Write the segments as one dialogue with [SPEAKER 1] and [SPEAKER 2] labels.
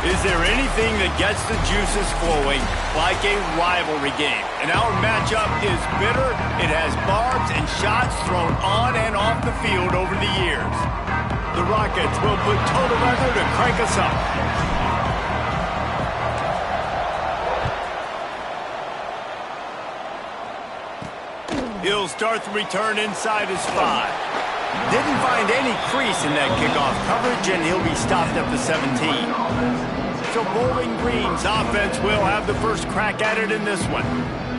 [SPEAKER 1] Is there anything that gets the juices flowing like a rivalry game? And our matchup is bitter. It has barbs and shots thrown on and off the field over the years. The Rockets will put total weather to crank us up. He'll start the return inside his 5. Didn't find any crease in that kickoff coverage, and he'll be stopped at the 17. So Bowling Green's offense will have the first crack at it in this one.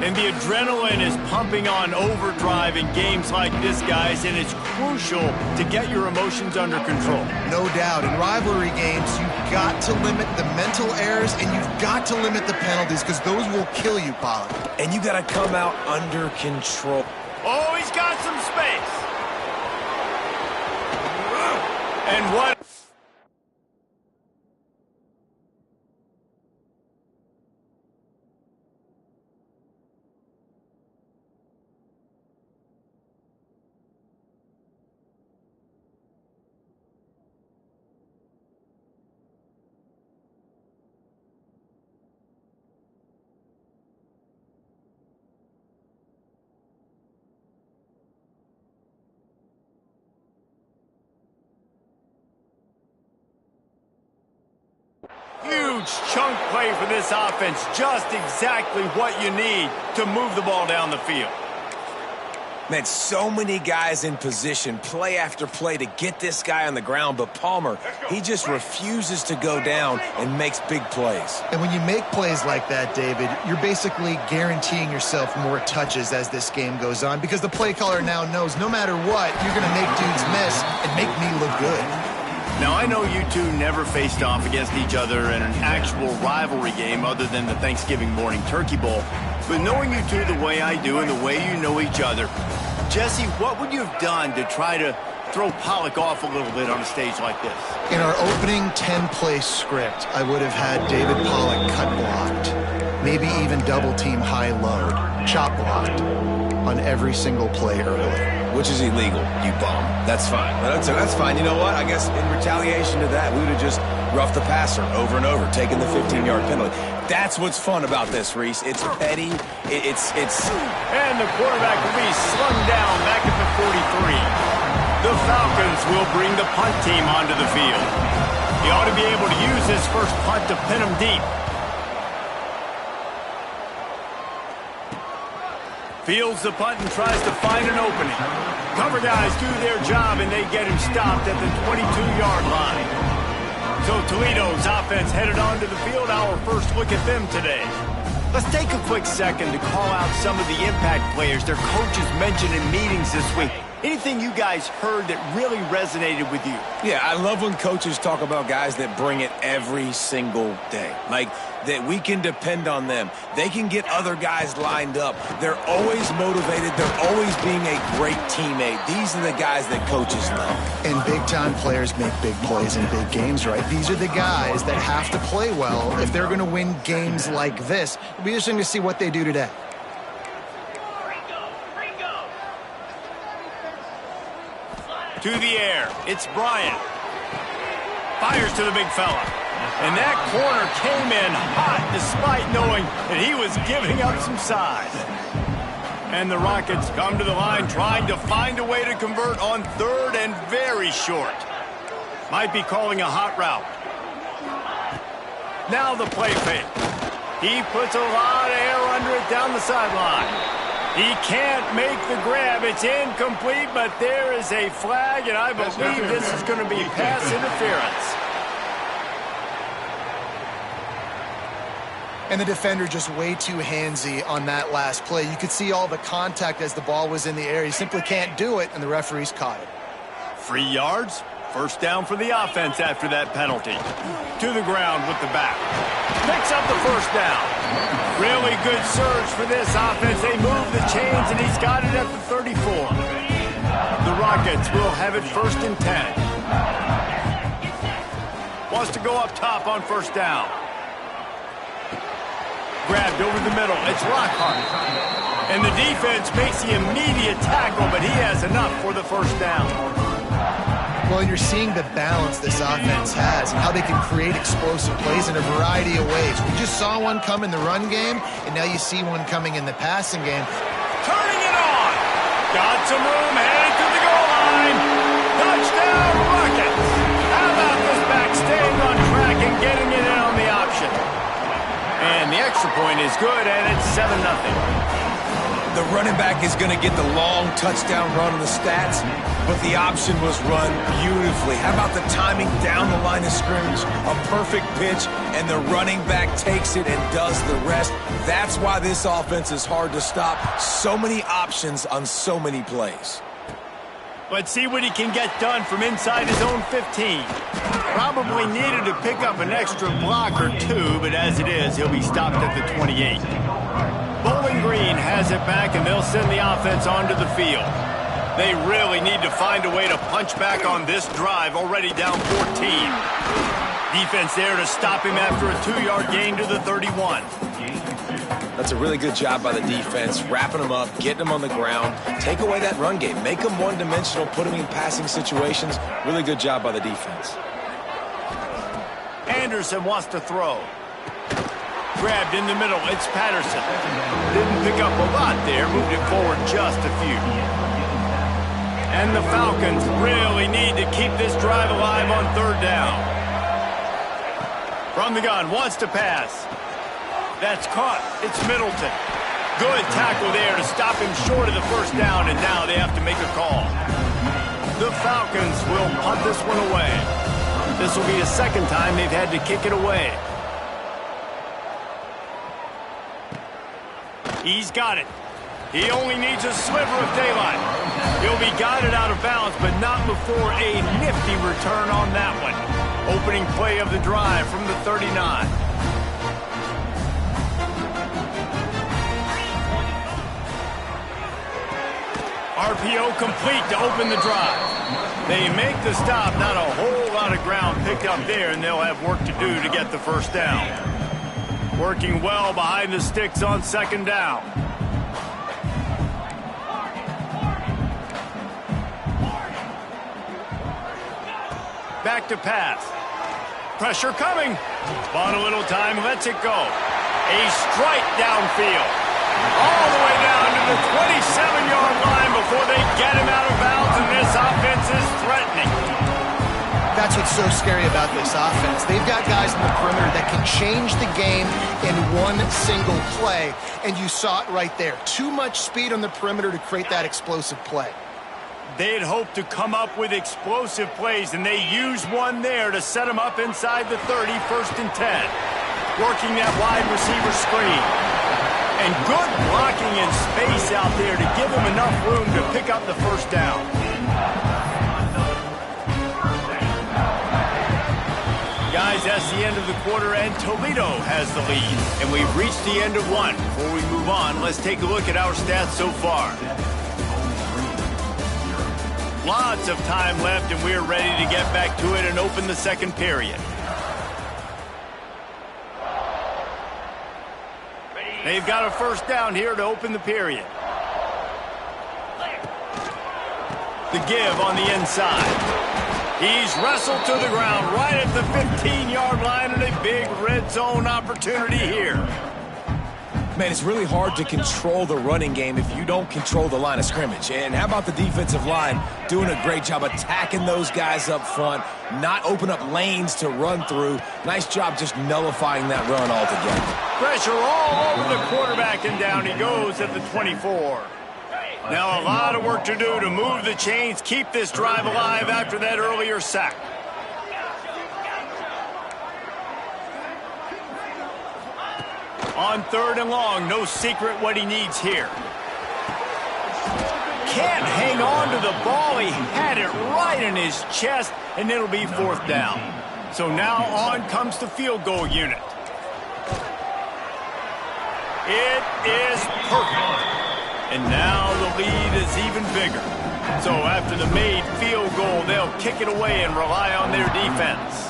[SPEAKER 1] And the adrenaline is pumping on overdrive in games like this, guys, and it's crucial to get your emotions under control.
[SPEAKER 2] No doubt. In rivalry games, you've got to limit the mental errors, and you've got to limit the penalties, because those will kill you, Pollard.
[SPEAKER 3] And you got to come out under control.
[SPEAKER 1] Oh, he's got some space. And what? Huge chunk play for this offense. Just exactly what you need to move the ball down the field.
[SPEAKER 3] Man, so many guys in position, play after play to get this guy on the ground, but Palmer, he just refuses to go down and makes big plays.
[SPEAKER 2] And when you make plays like that, David, you're basically guaranteeing yourself more touches as this game goes on, because the play caller now knows no matter what, you're going to make dudes miss and make me look good.
[SPEAKER 1] Now, I know you two never faced off against each other in an actual rivalry game other than the Thanksgiving morning turkey bowl. But knowing you two the way I do and the way you know each other, Jesse, what would you have done to try to throw Pollock off a little bit on a stage like this?
[SPEAKER 2] In our opening 10-play script, I would have had David Pollock cut blocked, maybe even double-team high load, chop blocked on every single play early.
[SPEAKER 3] Which is illegal, you bum. That's fine. That's fine. You know what? I guess in retaliation to that, we would have just roughed the passer over and over, taking the 15-yard penalty. That's what's fun about this, Reese. It's petty. It's.
[SPEAKER 1] And the quarterback will be slung down back at the 43. The Falcons will bring the punt team onto the field. He ought to be able to use his first punt to pin him deep. Fields the punt and tries to find an opening. Cover guys do their job, and they get him stopped at the 22-yard line. So Toledo's offense headed onto the field. Our first look at them today. Let's take a quick second to call out some of the impact players their coaches mentioned in meetings this week. Anything you guys heard that really resonated with you?
[SPEAKER 3] Yeah, I love when coaches talk about guys that bring it every single day. Like, that we can depend on them. They can get other guys lined up. They're always motivated. They're always being a great teammate. These are the guys that coaches love.
[SPEAKER 2] And big-time players make big plays in big games, right? These are the guys that have to play well if they're going to win games like this. It'll be interesting to see what they do today.
[SPEAKER 1] To the air, it's Bryant. Fires to the big fella. And that corner came in hot despite knowing that he was giving up some size. And the Rockets come to the line trying to find a way to convert on third and very short. Might be calling a hot route. Now the play fake. He puts a lot of air under it down the sideline. He can't make the grab. It's incomplete, but there is a flag, and I believe this is going to be pass interference.
[SPEAKER 2] And the defender just way too handsy on that last play. You could see all the contact as the ball was in the air. He simply can't do it, and the referees caught it.
[SPEAKER 1] 3 yards. First down for the offense after that penalty. To the ground with the back. Picks up the first down. Really good surge for this offense. They move the chains, and he's got it at the 34. The Rockets will have it 1st and 10. Wants to go up top on first down. Grabbed over the middle. It's Lockhart. And the defense makes the immediate tackle, but he has enough for the first down.
[SPEAKER 2] Well, you're seeing the balance this offense has, how they can create explosive plays in a variety of ways. We just saw one come in the run game, and now you see one coming in the passing game.
[SPEAKER 1] Turning it on. Got some room, headed to the goal line. Touchdown, Rockets. How about this back staying on track and getting it in on the option? And the extra point is good, and it's 7-0.
[SPEAKER 3] The running back is going to get the long touchdown run on the stats, but the option was run beautifully. How about the timing down the line of scrimmage? A perfect pitch, and the running back takes it and does the rest. That's why this offense is hard to stop. So many options on so many plays.
[SPEAKER 1] Let's see what he can get done from inside his own 15. Probably needed to pick up an extra block or two, but as it is, he'll be stopped at the 28. Bowling Green has it back, and they'll send the offense onto the field. They really need to find a way to punch back on this drive, already down 14. Defense there to stop him after a 2-yard gain to the 31.
[SPEAKER 3] That's a really good job by the defense, wrapping them up, getting them on the ground. Take away that run game. Make them one-dimensional, put them in passing situations. Really good job by the defense.
[SPEAKER 1] Anderson wants to throw. Grabbed in the middle, it's Patterson. Didn't pick up a lot there, moved it forward just a few. And the Falcons really need to keep this drive alive on 3rd down. From the gun, wants to pass. That's caught, it's Middleton. Good tackle there to stop him short of the 1st down, and now they have to make a call. The Falcons will punt this one away. This will be the 2nd time they've had to kick it away. He's got it. He only needs a sliver of daylight. He'll be guided out of bounds, but not before a nifty return on that one. Opening play of the drive from the 39. RPO complete to open the drive. They make the stop, not a whole lot of ground picked up there, and they'll have work to do to get the 1st down. Working well behind the sticks on 2nd down. Back to pass. Pressure coming. Bought a little time, lets it go. A strike downfield. All the way down to the 27-yard line before they get him out of bounds, and this offense is threatening.
[SPEAKER 2] That's what's so scary about this offense. They've got guys in the perimeter that can change the game in one single play, and you saw it right there. Too much speed on the perimeter to create that explosive play.
[SPEAKER 1] They'd hoped to come up with explosive plays, and they used one there to set them up inside the 30, 1st and 10. Working that wide receiver screen. And good blocking in space out there to give them enough room to pick up the 1st down. Guys, that's the end of the quarter, and Toledo has the lead. And we've reached the end of one. Before we move on, let's take a look at our stats so far. Lots of time left, and we're ready to get back to it and open the 2nd period. They've got a 1st down here to open the period. The give on the inside. He's wrestled to the ground right at the 15-yard line, and a big red zone opportunity here.
[SPEAKER 3] Man, it's really hard to control the running game if you don't control the line of scrimmage. And how about the defensive line doing a great job attacking those guys up front, not open up lanes to run through. Nice job just nullifying that run altogether.
[SPEAKER 1] Pressure all over the quarterback, and down he goes at the 24. Now a lot of work to do to move the chains, keep this drive alive after that earlier sack. On 3rd and long, no secret what he needs here. Can't hang on to the ball. He had it right in his chest, and it'll be 4th down. So now on comes the field goal unit. It is perfect. And now the lead is even bigger. So after the made field goal, they'll kick it away and rely on their defense.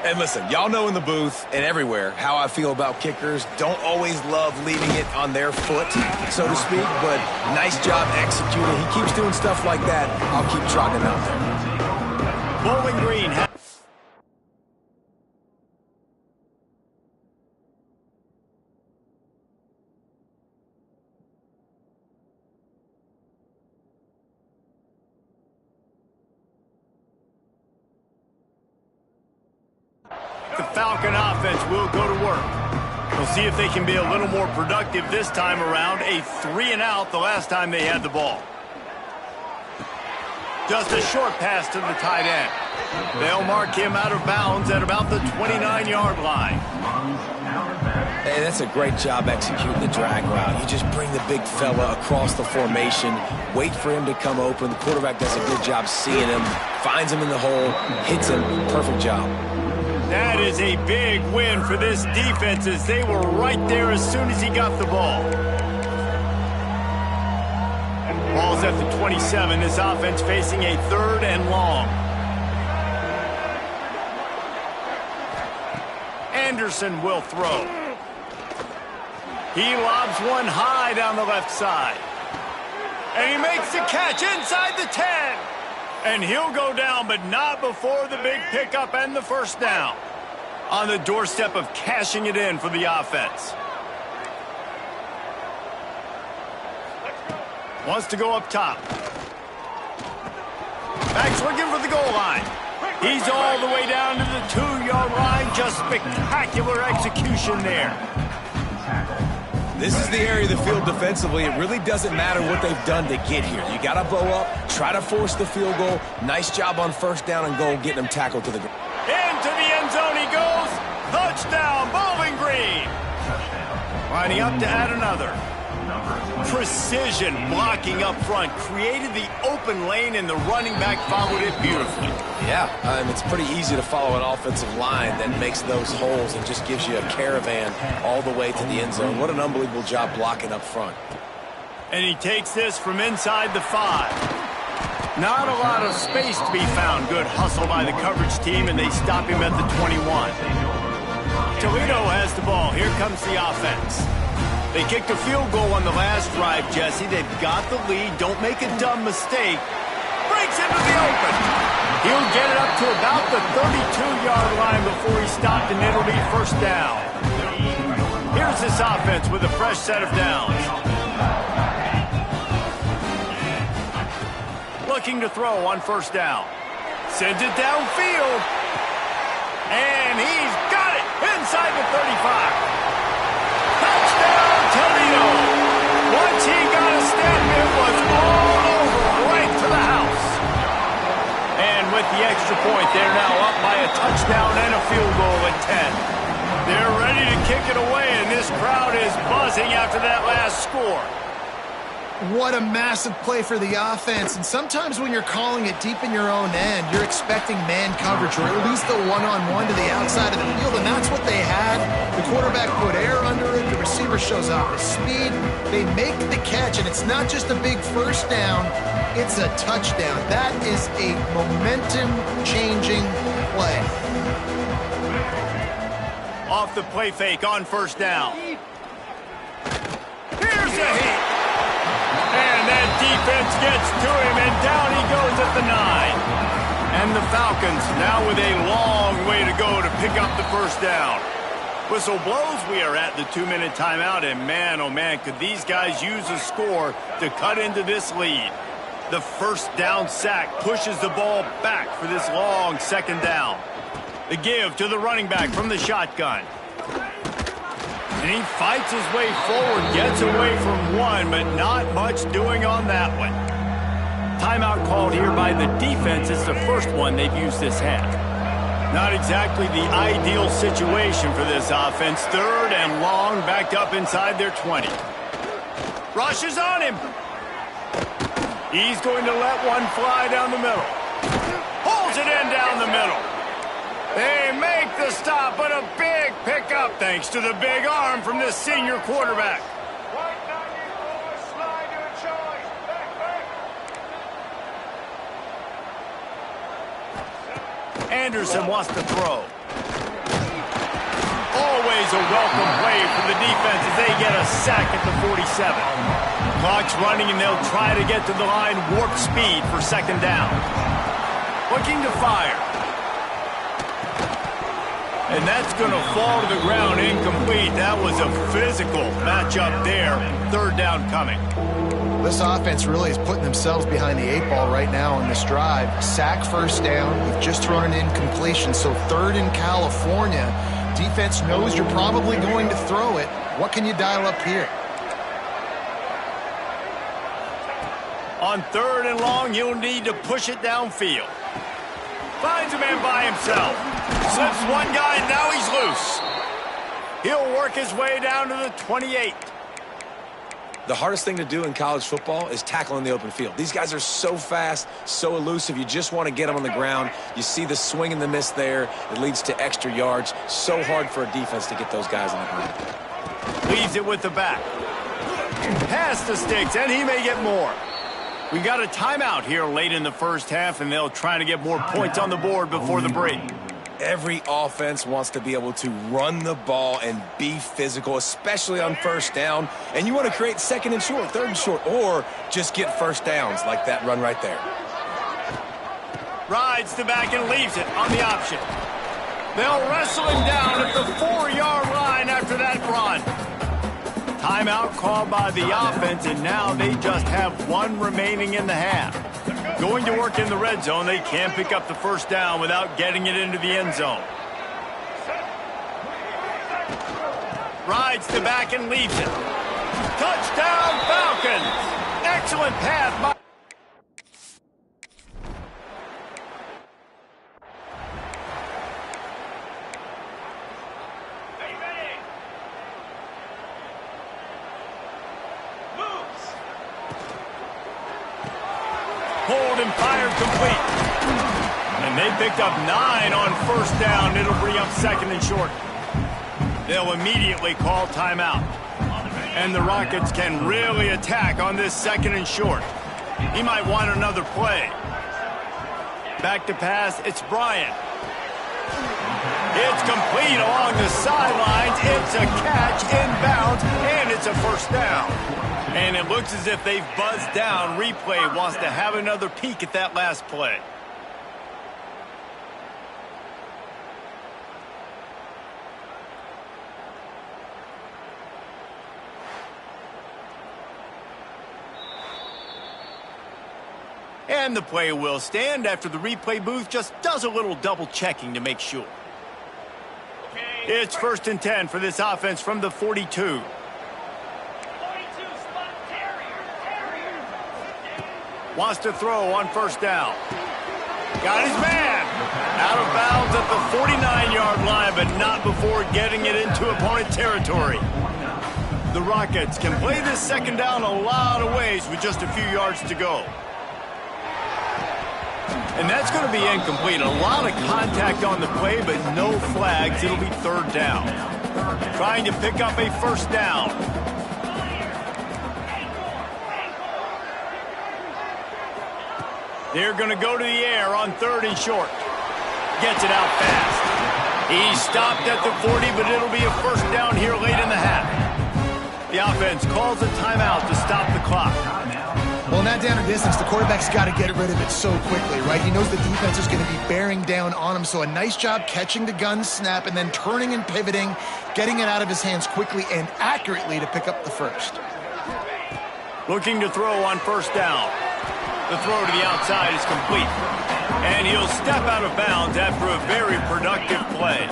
[SPEAKER 3] And listen, y'all know in the booth and everywhere how I feel about kickers. Don't always love leaving it on their foot, so to speak, but nice job executing. He keeps doing stuff like that. I'll keep trotting him out there.
[SPEAKER 1] Bowling Green has the Falcon offense will go to work. We'll see if they can be a little more productive this time around. A 3-and-out the last time they had the ball. Just a short pass to the tight end. They'll mark him out of bounds at about the 29-yard line.
[SPEAKER 3] Hey, that's a great job executing the drag route. You just bring the big fella across the formation, wait for him to come open. The quarterback does a good job seeing him, finds him in the hole, hits him. Perfect job.
[SPEAKER 1] That is a big win for this defense as they were right there as soon as he got the ball. Ball's at the 27. This offense facing a 3rd and long. Anderson will throw. He lobs one high down the left side. And he makes the catch inside the 10. And he'll go down, but not before the big pickup and the first down. On the doorstep of cashing it in for the offense. Wants to go up top. Back's looking for the goal line. He's all the way down to the 2-yard line. Just spectacular execution there.
[SPEAKER 3] This is the area of the field defensively. It really doesn't matter what they've done to get here. You got to bow up, try to force the field goal. Nice job on first down and goal, getting them tackled to the ground.
[SPEAKER 1] Into the end zone he goes. Touchdown, Bowling Green. Lining up to add another. Precision blocking up front. Created the open lane, and the running back followed it beautifully.
[SPEAKER 3] Yeah, it's pretty easy to follow an offensive line that makes those holes and just gives you a caravan all the way to the end zone. What an unbelievable job blocking up front.
[SPEAKER 1] And he takes this from inside the 5. Not a lot of space to be found. Good hustle by the coverage team, and they stop him at the 21. Toledo has the ball. Here comes the offense. They kicked a field goal on the last drive, Jesse. They've got the lead. Don't make a dumb mistake. Breaks into the open. He'll get it up to about the 32-yard line before he's stopped, and it'll be first down. Here's this offense with a fresh set of downs. Looking to throw on first down. Sends it downfield. And he's got it inside the 35. Touchdown, Toledo. Once he got a step, it was all over, right to the house. And with the extra point, they're now up by a touchdown and a field goal at 10. They're ready to kick it away, and this crowd is buzzing after that last score.
[SPEAKER 2] What a massive play for the offense. And sometimes when you're calling it deep in your own end, you're expecting man coverage or at least the one-on-one to the outside of the field, and that's what they had. The quarterback put air under it. The receiver shows off his speed. They make the catch, and it's not just a big first down. It's a touchdown. That is a momentum-changing play.
[SPEAKER 1] Off the play fake on first down. Here's a heat. And that defense gets to him, and down he goes at the 9. And the Falcons now with a long way to go to pick up the first down. Whistle blows, we are at the 2-minute timeout, and man, oh man, could these guys use a score to cut into this lead. The first down sack pushes the ball back for this long second down. The give to the running back from the shotgun. And he fights his way forward, gets away from one, but not much doing on that one. Timeout called here by the defense. It's the first one they've used this half. Not exactly the ideal situation for this offense. 3rd and long, backed up inside their 20. Rushes on him. He's going to let one fly down the middle. Pulls it in down the middle. They make the stop, but a big pickup thanks to the big arm from this senior quarterback. Anderson wants to throw. Always a welcome play for the defense as they get a sack at the 47. Clock's running, and they'll try to get to the line warp speed for second down. Looking to fire. And that's going to fall to the ground incomplete. That was a physical matchup there. Third down coming.
[SPEAKER 2] This offense really is putting themselves behind the 8 ball right now on this drive. Sack, first down. You've just thrown an incompletion, so third in California. Defense knows you're probably going to throw it. What can you dial up here?
[SPEAKER 1] On third and long, he'll need to push it downfield. Finds a man by himself. Slips one guy, and now he's loose. He'll work his way down to the 28.
[SPEAKER 3] The hardest thing to do in college football is tackle in the open field. These guys are so fast, so elusive. You just want to get them on the ground. You see the swing and the miss there. It leads to extra yards. So hard for a defense to get those guys on the ground.
[SPEAKER 1] Leaves it with the back. Pass the sticks, and he may get more. We've got a timeout here late in the first half, and they'll try to get more points on the board before the break.
[SPEAKER 3] Every offense wants to be able to run the ball and be physical, especially on first down. And you want to create second and short, third and short, or just get first downs like that run right there.
[SPEAKER 1] Rides the back and leaves it on the option. They'll wrestle him down at the 4-yard line after that run. Timeout called by the offense, and now they just have one remaining in the half. Going to work in the red zone, they can't pick up the first down without getting it into the end zone. Rides the back and leaves it. Touchdown, Falcons! Excellent pass by... Hold and fired complete. And they picked up 9 on first down. It'll bring up second and short. They'll immediately call timeout. And the Rockets can really attack on this second and short. He might want another play. Back to pass, it's Bryant. It's complete along the sidelines. It's a catch inbounds, and it's a first down. And it looks as if they've buzzed down. Replay wants to have another peek at that last play. And the play will stand after the replay booth just does a little double checking to make sure. It's first and 10 for this offense from the 42. Wants to throw on first down. Got his man. Out of bounds at the 49-yard line, but not before getting it into opponent territory. The Rockets can play this second down a lot of ways with just a few yards to go. And that's going to be incomplete. A lot of contact on the play, but no flags. It'll be third down. Trying to pick up a first down. They're going to go to the air on third and short. Gets it out fast. He stopped at the 40, but it'll be a first down here late in the half. The offense calls a timeout to stop the clock.
[SPEAKER 2] Well, in that down and distance, the quarterback's got to get rid of it so quickly, right? He knows the defense is going to be bearing down on him, so a nice job catching the gun snap and then turning and pivoting, getting it out of his hands quickly and accurately to pick up the first.
[SPEAKER 1] Looking to throw on first down. The throw to the outside is complete. And he'll step out of bounds after a very productive play.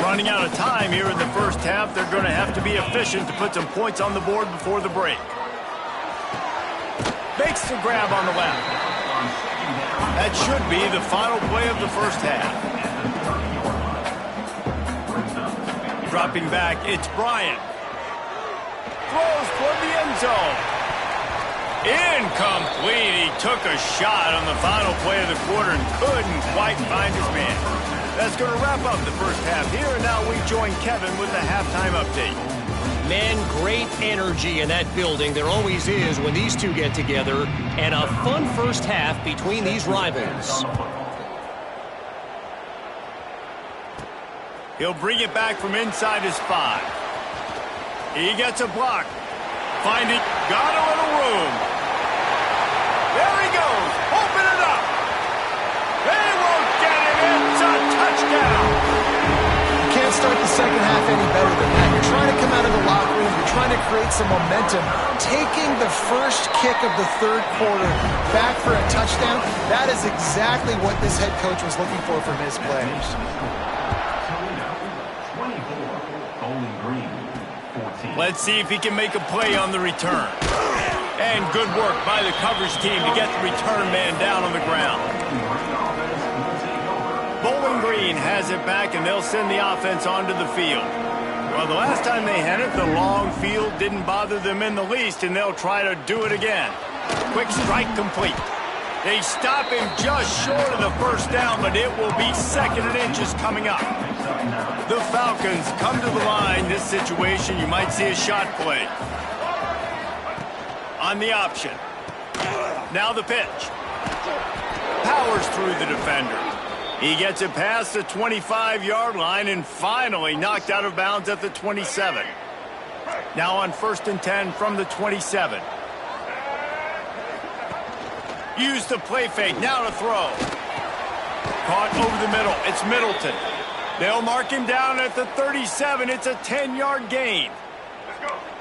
[SPEAKER 1] Running out of time here in the first half, they're going to have to be efficient to put some points on the board before the break. Makes the grab on the left. That should be the final play of the first half. Dropping back, it's Bryant. Throws toward the end zone. Incomplete. He took a shot on the final play of the quarter and couldn't quite find his man. That's going to wrap up the first half here, and now we join Kevin with the halftime update.
[SPEAKER 4] Men, great energy in that building. There always is when these two get together, and a fun first half between these rivals.
[SPEAKER 1] He'll bring it back from inside his 5. He gets a block. Find it. Got a little room. There he goes. Open it up. And
[SPEAKER 2] second half any better than that. You're trying to come out of the locker room. You're trying to create some momentum. Taking the first kick of the third quarter back for a touchdown, that is exactly what this head coach was looking for from his players.
[SPEAKER 1] Let's see if he can make a play on the return. And good work by the coverage team to get the return man down on the ground. Bowling Green has it back, and they'll send the offense onto the field. Well, the last time they had it, the long field didn't bother them in the least, and they'll try to do it again. Quick strike complete. They stop him just short of the first down, but it will be 2nd and inches coming up. The Falcons come to the line. This situation, you might see a shot play. On the option. Now the pitch. Powers through the defender. He gets it past the 25-yard line and finally knocked out of bounds at the 27. Now on 1st and 10 from the 27. Use the play fake. Now to throw. Caught over the middle. It's Middleton. They'll mark him down at the 37. It's a 10-yard gain.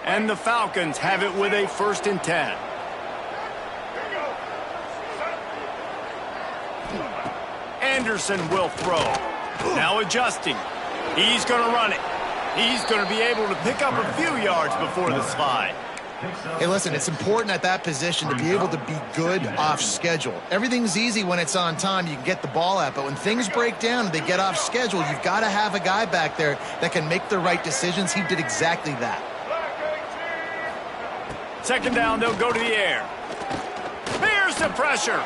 [SPEAKER 1] And the Falcons have it with a 1st and 10. Anderson will throw. Now adjusting. He's going to run it. He's going to be able to pick up a few yards before the slide.
[SPEAKER 2] Hey, listen, it's important at that position to be able to be good off schedule. Everything's easy when it's on time. You can get the ball out. But when things break down and they get off schedule, you've got to have a guy back there that can make the right decisions. He did exactly that.
[SPEAKER 1] 2nd down, they'll go to the air. Here's the pressure.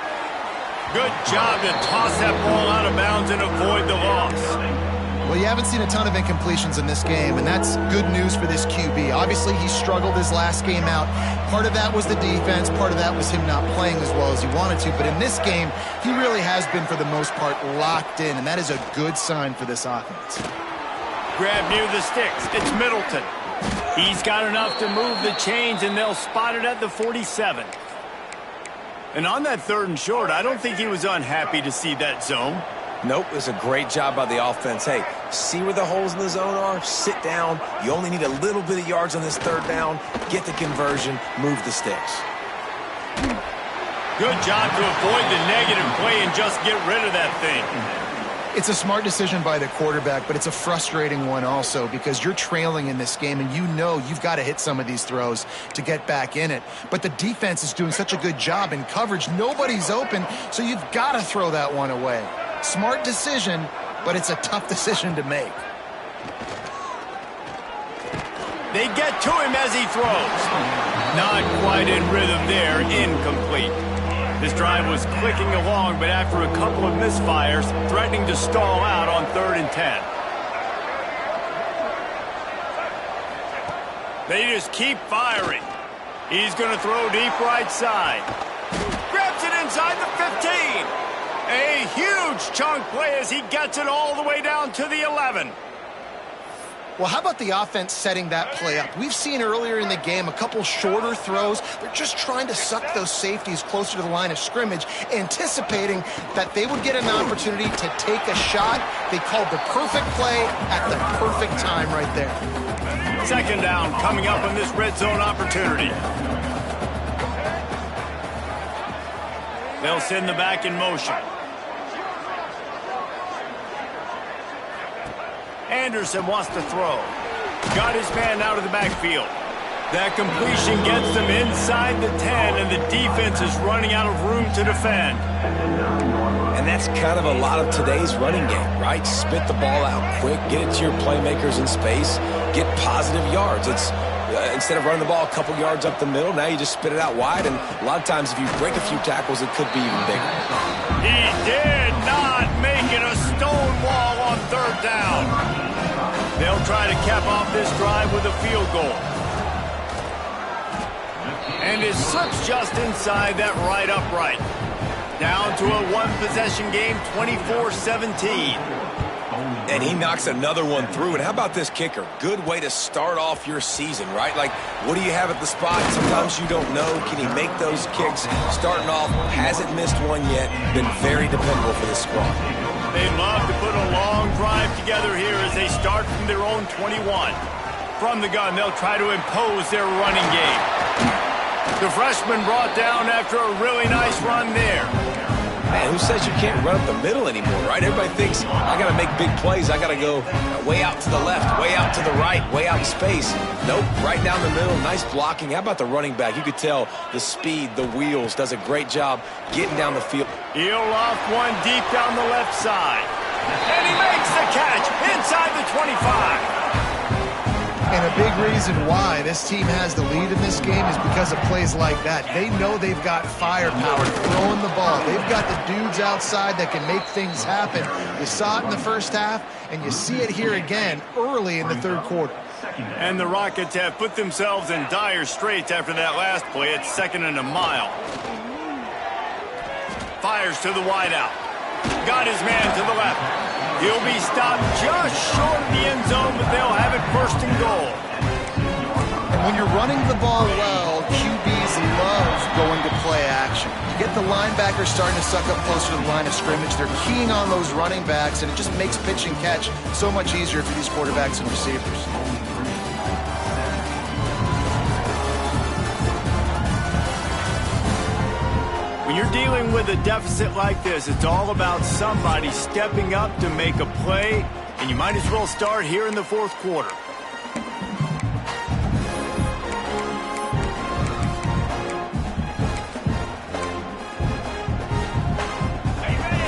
[SPEAKER 1] Good job to toss that ball out of bounds and avoid the loss.
[SPEAKER 2] Well, you haven't seen a ton of incompletions in this game, and that's good news for this QB. Obviously, he struggled his last game out. Part of that was the defense. Part of that was him not playing as well as he wanted to. But in this game, he really has been, for the most part, locked in, and that is a good sign for this offense.
[SPEAKER 1] Grab near the sticks. It's Middleton. He's got enough to move the chains, and they'll spot it at the 47. And on that 3rd and short, I don't think he was unhappy to see that zone.
[SPEAKER 3] Nope, it was a great job by the offense. Hey, see where the holes in the zone are? Sit down. You only need a little bit of yards on this 3rd down. Get the conversion. Move the sticks.
[SPEAKER 1] Good job to avoid the negative play and just get rid of that thing.
[SPEAKER 2] It's a smart decision by the quarterback, but it's a frustrating one also because you're trailing in this game and you know you've got to hit some of these throws to get back in it. But the defense is doing such a good job in coverage. Nobody's open, so you've got to throw that one away. Smart decision, but it's a tough decision to make.
[SPEAKER 1] They get to him as he throws. Not quite in rhythm there. Incomplete. This drive was clicking along, but after a couple of misfires, threatening to stall out on 3rd and 10. They just keep firing. He's going to throw deep right side. Grabs it inside the 15. A huge chunk play as he gets it all the way down to the 11.
[SPEAKER 2] Well, how about the offense setting that play up? We've seen earlier in the game a couple shorter throws. They're just trying to suck those safeties closer to the line of scrimmage, anticipating that they would get an opportunity to take a shot. They called the perfect play at the perfect time right there.
[SPEAKER 1] 2nd down coming up on this red zone opportunity. They'll send the back in motion. Anderson wants to throw. Got his man out of the backfield. That completion gets them inside the 10, and the defense is running out of room to defend.
[SPEAKER 3] And that's kind of a lot of today's running game, right? Spit the ball out quick, get it to your playmakers in space, get positive yards. It's instead of running the ball a couple yards up the middle, now you just spit it out wide, and a lot of times if you break a few tackles, it could be even bigger.
[SPEAKER 1] He did not make it a stone wall on 3rd down. They'll try to cap off this drive with a field goal. And it slips just inside that right upright. Down to a one-possession game, 24-17.
[SPEAKER 3] And he knocks another one through. And how about this kicker? Good way to start off your season, right? Like, what do you have at the spot? Sometimes you don't know. Can he make those kicks? Starting off, hasn't missed one yet. Been very dependable for this squad.
[SPEAKER 1] They love to put a long drive together here as they start from their own 21. From the gun, they'll try to impose their running game. The freshman brought down after a really nice run there.
[SPEAKER 3] Man, who says you can't run up the middle anymore, right? Everybody thinks, I got to make big plays. I got to go way out to the left, way out to the right, way out in space. Nope, right down the middle, nice blocking. How about the running back? You could tell the speed, the wheels, does a great job getting down the field.
[SPEAKER 1] He'll off one deep down the left side. And he makes the catch inside the 25.
[SPEAKER 2] And a big reason why this team has the lead in this game is because of plays like that. They know they've got firepower throwing the ball. They've got the dudes outside that can make things happen. You saw it in the first half, and you see it here again early in the third quarter.
[SPEAKER 1] And the Rockets have put themselves in dire straits after that last play. It's 2nd and a mile. Fires to the wideout. Got his man to the left. He'll be stopped just short of the end zone, but they'll have it 1st and goal.
[SPEAKER 2] And when you're running the ball well, QBs love going to play action. You get the linebackers starting to suck up closer to the line of scrimmage. They're keying on those running backs, and it just makes pitch and catch so much easier for these quarterbacks and receivers.
[SPEAKER 1] When you're dealing with a deficit like this, it's all about somebody stepping up to make a play, and you might as well start here in the 4th quarter.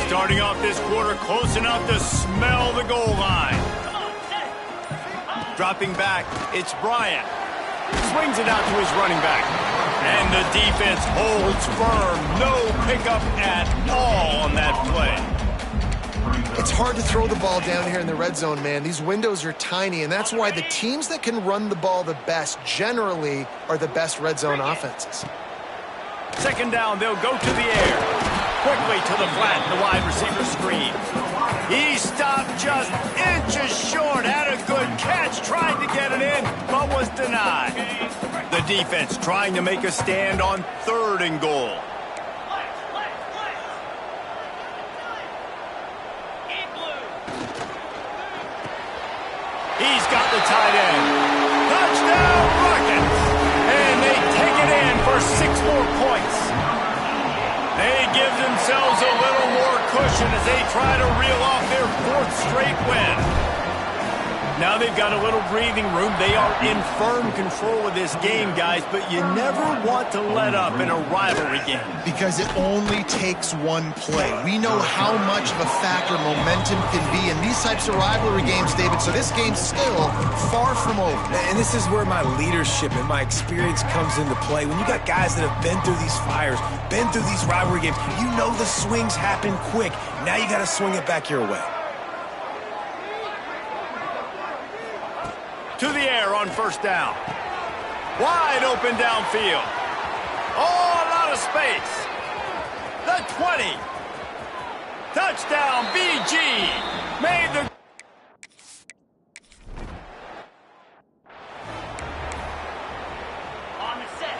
[SPEAKER 1] Starting off this quarter close enough to smell the goal line. Dropping back, it's Bryant. Swings it out to his running back. And the defense holds firm. No pickup at all on that play.
[SPEAKER 2] It's hard to throw the ball down here in the red zone, man. These windows are tiny, and that's why the teams that can run the ball the best generally are the best red zone offenses.
[SPEAKER 1] 2nd down, they'll go to the air. Quickly to the flat, the wide receiver screen. He stopped just inches short, had a good catch, tried to get it in, but was denied. The defense trying to make a stand on 3rd and goal. He's got the tight end. Touchdown, Rockets! And they take it in for 6 more points. They give themselves a little more cushion as they try to reel off their 4th straight win. Now they've got a little breathing room. They are in firm control of this game, guys, but you never want to let up in a rivalry game.
[SPEAKER 2] Because it only takes one play. We know how much of a factor momentum can be in these types of rivalry games, David, so this game's still far from over.
[SPEAKER 3] And this is where my leadership and my experience comes into play. When you got guys that have been through these fires, been through these rivalry games, you know the swings happen quick. Now you got to swing it back your way.
[SPEAKER 1] To the air on 1st down. Wide open downfield. Oh, a lot of space. The 20. Touchdown, BG. Made the... On the set.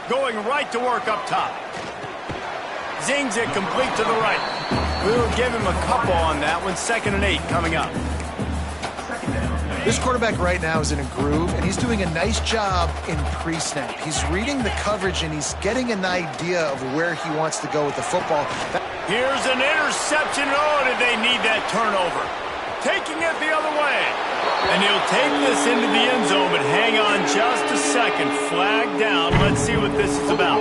[SPEAKER 1] Going right to work up top. Zings it complete to the right. We'll give him a couple on that one. 2nd and 8 coming up.
[SPEAKER 2] This quarterback right now is in a groove, and he's doing a nice job in pre-snap. He's reading the coverage, and he's getting an idea of where he wants to go with the football.
[SPEAKER 1] Here's an interception. Oh, did they need that turnover? Taking it the other way. And he'll take this into the end zone, but hang on just a second. Flag down. Let's see what this is about.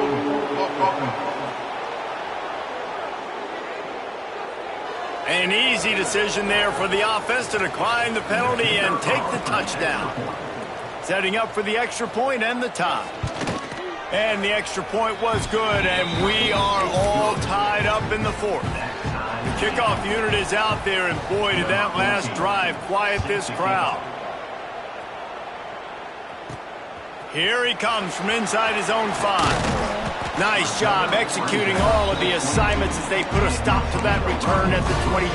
[SPEAKER 1] An easy decision there for the offense to decline the penalty and take the touchdown. Setting up for the extra point and the tie. And the extra point was good, and we are all tied up in the 4th. The kickoff unit is out there, and boy, did that last drive quiet this crowd. Here he comes from inside his own 5. Nice job executing all of the assignments as they put a stop to that return at the 22.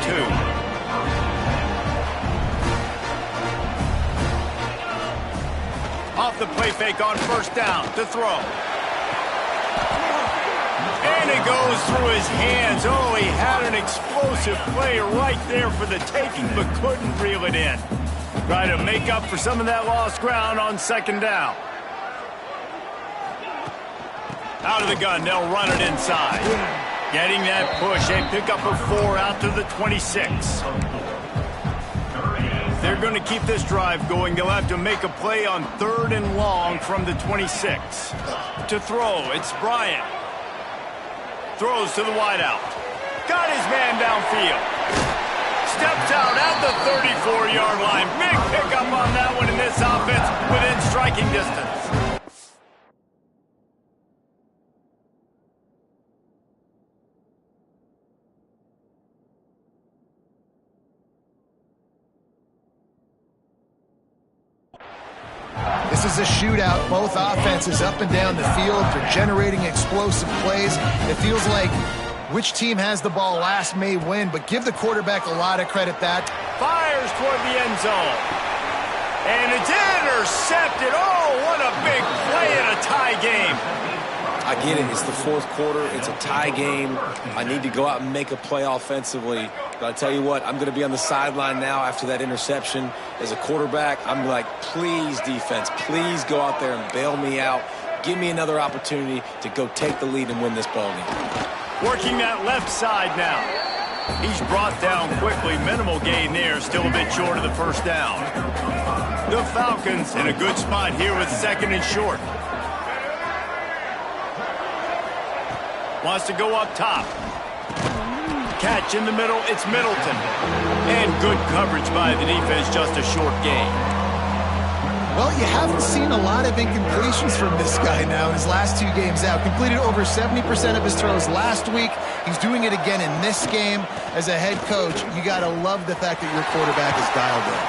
[SPEAKER 1] Off the play fake on 1st down to throw. And it goes through his hands. Oh, he had an explosive play right there for the taking, but couldn't reel it in. Try to make up for some of that lost ground on second down. Out of the gun, they'll run it inside. Getting that push, they pick up a 4 out to the 26. They're going to keep this drive going. They'll have to make a play on 3rd and long from the 26. To throw, it's Bryant. Throws to the wideout. Got his man downfield. Steps out at the 34-yard line. Big pickup on that one in this offense within striking distance.
[SPEAKER 2] This is a shootout. Both offenses up and down the field. They're generating explosive plays. It feels like which team has the ball last may win, but give the quarterback a lot of credit that.
[SPEAKER 1] Fires toward the end zone. And it's intercepted. Oh, what a big play in a tie game.
[SPEAKER 3] I get it. It's the 4th quarter. It's a tie game. I need to go out and make a play offensively. But I tell you what, I'm going to be on the sideline now after that interception. As a quarterback, I'm like, please, defense, please go out there and bail me out. Give me another opportunity to go take the lead and win this ball game.
[SPEAKER 1] Working that left side now. He's brought down quickly. Minimal gain there. Still a bit short of the first down. The Falcons in a good spot here with 2nd and short. Wants to go up top. Catch in the middle, it's Middleton. And good coverage by the defense, just a short gain.
[SPEAKER 2] Well, you haven't seen a lot of incompletions from this guy now in his last 2 games out. Completed over 70% of his throws last week. He's doing it again in this game. As a head coach, you got to love the fact that your quarterback is dialed in.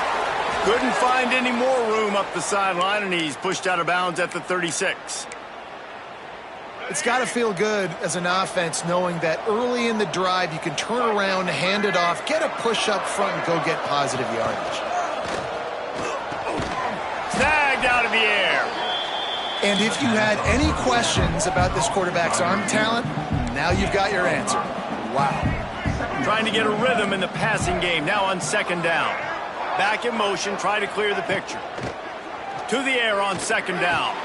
[SPEAKER 1] Couldn't find any more room up the sideline, and he's pushed out of bounds at the 36.
[SPEAKER 2] It's got to feel good as an offense knowing that early in the drive you can turn around, hand it off, get a push up front, and go get positive yardage.
[SPEAKER 1] Snagged out of the air.
[SPEAKER 2] And if you had any questions about this quarterback's arm talent, now you've got your answer. Wow.
[SPEAKER 1] Trying to get a rhythm in the passing game, now on 2nd down. Back in motion, try to clear the picture. To the air on 2nd down.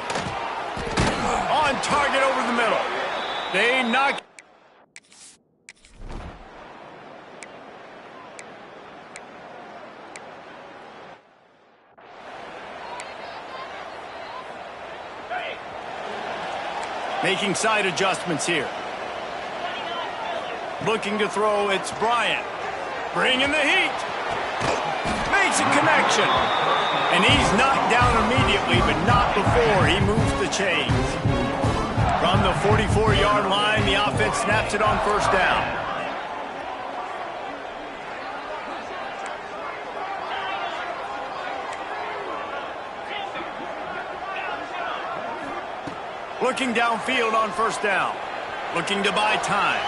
[SPEAKER 1] On target over the middle. They knock. Making side adjustments here. Looking to throw, it's Bryant. Bringing the heat. Makes a connection. And he's knocked down immediately, but not before he moves the chains. From the 44-yard line, the offense snaps it on 1st down. Looking downfield on 1st down. Looking to buy time.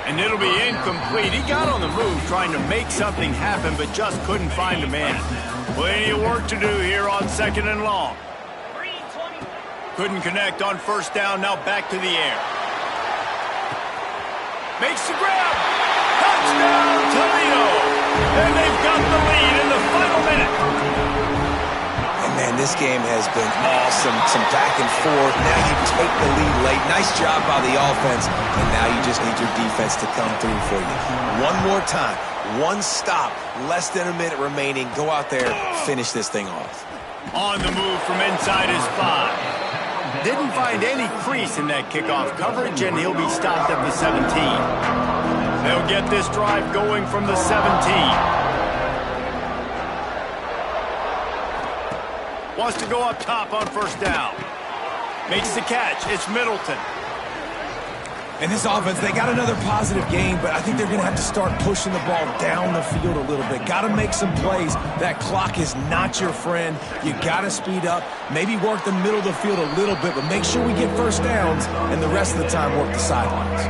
[SPEAKER 1] And it'll be incomplete. He got on the move trying to make something happen, but just couldn't find a man. Plenty of work to do here on 2nd and long. Couldn't connect on 1st down, now back to the air. Makes the grab. Touchdown, Toledo. And they've got the lead in the final minute.
[SPEAKER 3] And man, this game has been awesome. Some back and forth. Now you take the lead late. Nice job by the offense. And now you just need your defense to come through for you. One more time. One stop. Less than a minute remaining. Go out there, finish this thing off.
[SPEAKER 1] On the move from inside his 5. Didn't find any crease in that kickoff coverage, and he'll be stopped at the 17. They'll get this drive going from the 17. Wants to go up top on 1st down. Makes the catch. It's Middleton.
[SPEAKER 3] And this offense, they got another positive game, but I think they're going to have to start pushing the ball down the field a little bit. Got to make some plays. That clock is not your friend. You got to speed up, maybe work the middle of the field a little bit, but make sure we get 1st downs, and the rest of the time work the sidelines.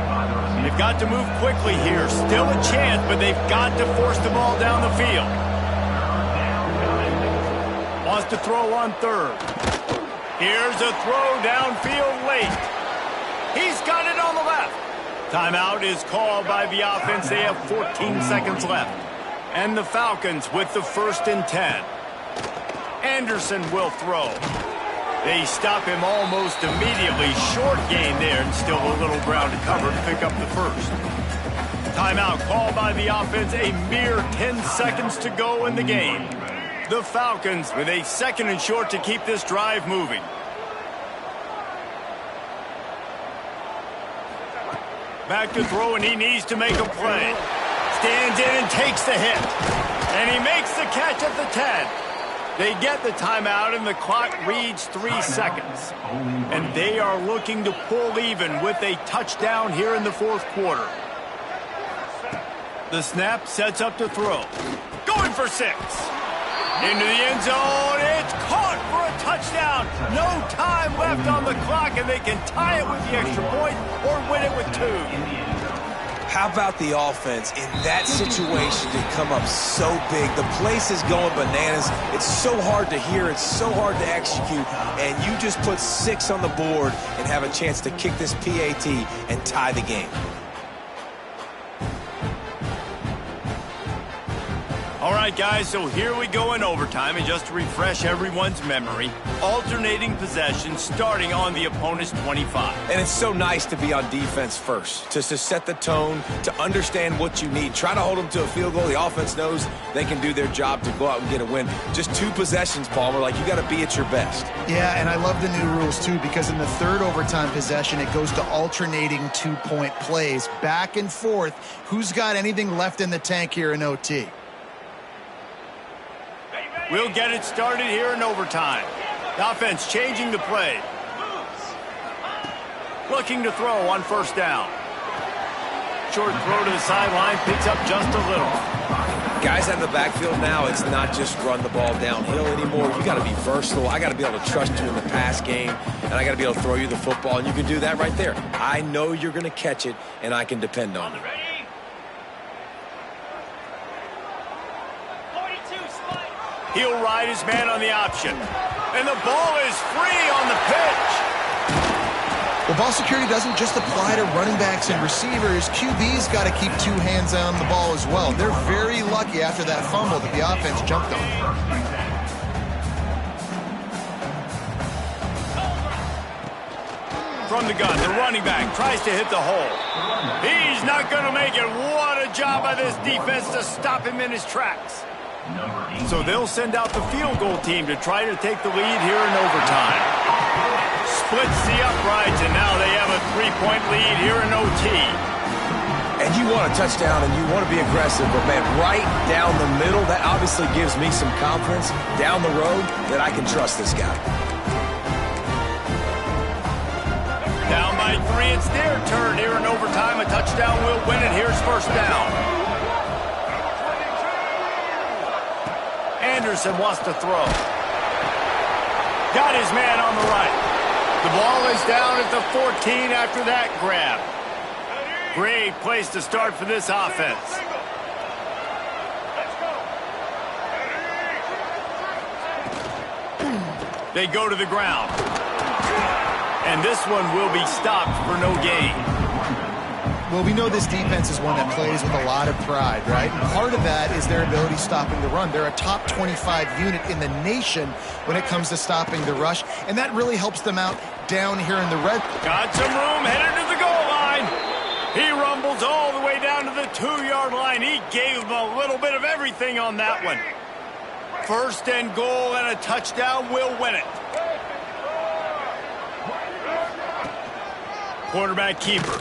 [SPEAKER 1] They've got to move quickly here. Still a chance, but they've got to force the ball down the field. Wants to throw on 3rd. Here's a throw downfield late. He's got it on the left. Timeout is called by the offense. They have 14 seconds left. And the Falcons with the 1st and 10. Anderson will throw. They stop him almost immediately. Short gain there, and still a little ground to cover to pick up the first. Timeout called by the offense. A mere 10 seconds to go in the game. The Falcons with a 2nd and short to keep this drive moving. Back to throw, and he needs to make a play. Stands in and takes the hit. And he makes the catch at the 10. They get the timeout, and the clock reads 3 seconds. And they are looking to pull even with a touchdown here in the 4th quarter. The snap sets up to throw. Going for 6. Into the end zone. It's caught for a touchdown. No time left on the clock, and they can tie it with the extra point or win it with 2.
[SPEAKER 3] How about the offense in that situation to come up so big? The place is going bananas. It's so hard to hear. It's so hard to execute. And you just put 6 on the board and have a chance to kick this PAT and tie the game.
[SPEAKER 1] All right, guys, so here we go in overtime, and just to refresh everyone's memory, alternating possession starting on the opponent's 25.
[SPEAKER 3] And it's so nice to be on defense first, just to set the tone, to understand what you need. Try to hold them to a field goal. The offense knows they can do their job to go out and get a win. Just 2 possessions, Palmer, like you got to be at your best.
[SPEAKER 2] Yeah, and I love the new rules, too, because in the 3rd overtime possession, it goes to alternating 2-point plays, back and forth. Who's got anything left in the tank here in OT?
[SPEAKER 1] We'll get it started here in overtime. The offense changing the play. Looking to throw on 1st down. Short throw to the sideline, picks up just a little.
[SPEAKER 3] Guys out of the backfield now, it's not just run the ball downhill anymore. You got to be versatile. I got to be able to trust you in the pass game, and I got to be able to throw you the football, and you can do that right there. I know you're going to catch it, and I can depend on you.
[SPEAKER 1] He'll ride his man on the option. And the ball is free on the pitch.
[SPEAKER 2] Well, ball security doesn't just apply to running backs and receivers. QB's got to keep 2 hands on the ball as well. They're very lucky after that fumble that the offense jumped on.
[SPEAKER 1] From the gun, the running back tries to hit the hole. He's not going to make it. What a job by this defense to stop him in his tracks. So they'll send out the field goal team to try to take the lead here in overtime. Splits the uprights, and now they have a 3-point lead here in OT.
[SPEAKER 3] And you want a touchdown, and you want to be aggressive, but, man, right down the middle, that obviously gives me some confidence down the road that I can trust this guy.
[SPEAKER 1] Down by 3, it's their turn here in overtime. A touchdown will win it. Here's 1st down. Anderson wants to throw. Got his man on the right. The ball is down at the 14 after that grab. Great place to start for this offense. They go to the ground. And this one will be stopped for no gain.
[SPEAKER 2] Well, we know this defense is one that plays with a lot of pride, right? And part of that is their ability stopping the run. They're a top 25 unit in the nation when it comes to stopping the rush, and that really helps them out down here in the red.
[SPEAKER 1] Got some room, headed to the goal line. He rumbles all the way down to the 2-yard line. He gave them a little bit of everything on that one. 1st and goal, and a touchdown will win it. Quarterback keeper.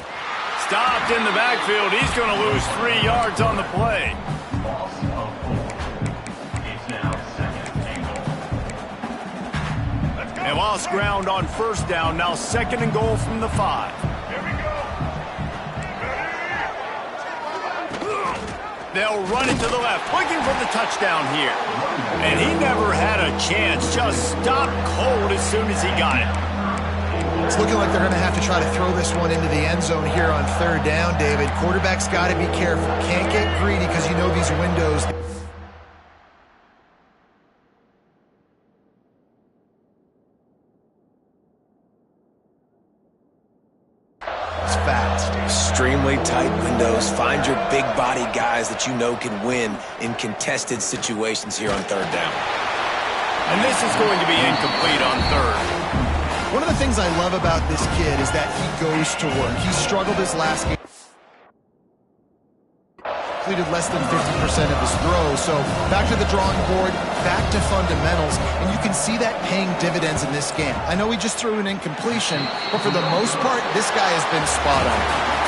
[SPEAKER 1] Stopped in the backfield. He's going to lose 3 yards on the play. They lost ground on 1st down. Now 2nd and goal from the 5. They'll run it to the left, looking for the touchdown here. And he never had a chance. Just stopped cold as soon as he got it.
[SPEAKER 2] It's looking like they're going to have to try to throw this one into the end zone here on 3rd down, David. Quarterback's got to be careful. Can't get greedy because you know these windows.
[SPEAKER 3] extremely tight windows. Find your big body guys that you know can win in contested situations here on third down.
[SPEAKER 1] And this is going to be incomplete on third.
[SPEAKER 2] One of the things I love about this kid is that he goes to work. He struggled his last game. Completed less than 50% of his throws. So back to the drawing board, back to fundamentals, and you can see that paying dividends in this game. I know he just threw an incompletion, but for the most part, this guy has been spot on.